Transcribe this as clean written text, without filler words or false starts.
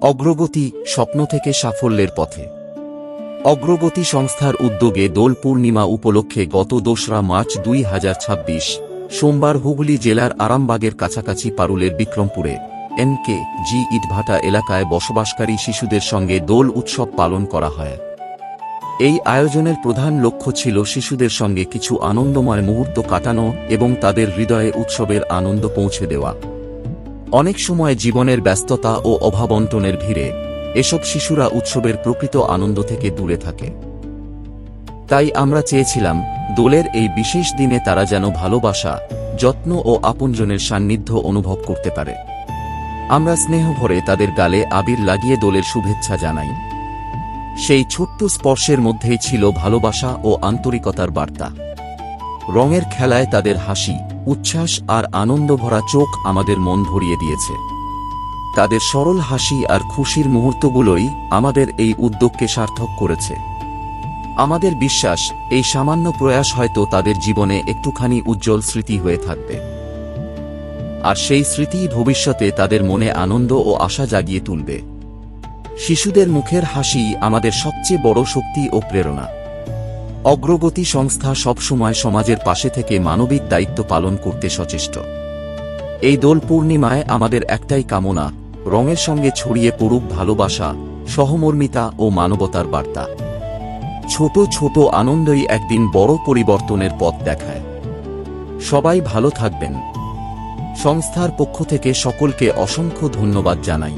অগ্রগতি, স্বপ্ন থেকে সাফল্যের পথে। অগ্রগতি সংস্থার উদ্যোগে দোল পূর্ণিমা উপলক্ষে গত ২রা মার্চ ২০২৬ সোমবার হুগলি জেলার আরামবাগের কাছাকাছি পারুলের বিক্রমপুরে NKG ইটভাটা এলাকায় বসবাসকারী শিশুদের সঙ্গে দোল উৎসব পালন করা হয়। এই আয়োজনের প্রধান লক্ষ্য ছিল শিশুদের সঙ্গে কিছু আনন্দময় মুহূর্ত কাটানো এবং তাদের হৃদয়ে উৎসবের আনন্দ পৌঁছে দেওয়া। অনেক সময় জীবনের ব্যস্ততা ও অভাবন্টনের ভিড়ে এসব শিশুরা উৎসবের প্রকৃত আনন্দ থেকে দূরে থাকে। তাই আমরা চেয়েছিলাম দোলের এই বিশেষ দিনে তারা যেন ভালোবাসা, যত্ন ও আপনজনের সান্নিধ্য অনুভব করতে পারে। আমরা স্নেহ ভরে তাদের গালে আবির লাগিয়ে দোলের শুভেচ্ছা জানাই। সেই ছোট্ট স্পর্শের মধ্যেই ছিল ভালোবাসা ও আন্তরিকতার বার্তা। রঙের খেলায় তাদের হাসি, উচ্ছ্বাস আর আনন্দভরা চোখ আমাদের মন ভরিয়ে দিয়েছে। তাদের সরল হাসি আর খুশির মুহূর্তগুলোই আমাদের এই উদ্যোগকে সার্থক করেছে। আমাদের বিশ্বাস, এই সামান্য প্রয়াস হয়তো তাদের জীবনে একটুখানি উজ্জ্বল স্মৃতি হয়ে থাকবে, আর সেই স্মৃতি ভবিষ্যতে তাদের মনে আনন্দ ও আশা জাগিয়ে তুলবে। শিশুদের মুখের হাসি আমাদের সবচেয়ে বড় শক্তি ও প্রেরণা। অগ্রগতি সংস্থা সবসময় সমাজের পাশে থেকে মানবিক দায়িত্ব পালন করতে সচেষ্ট। এই দোল পূর্ণিমায় আমাদের একটাই কামনা, রঙের সঙ্গে ছড়িয়ে পড়ুক ভালোবাসা, সহমর্মিতা ও মানবতার বার্তা। ছোট ছোট আনন্দই একদিন বড় পরিবর্তনের পথ দেখায়। সবাই ভালো থাকবেন। সংস্থার পক্ষ থেকে সকলকে অসংখ্য ধন্যবাদ জানাই।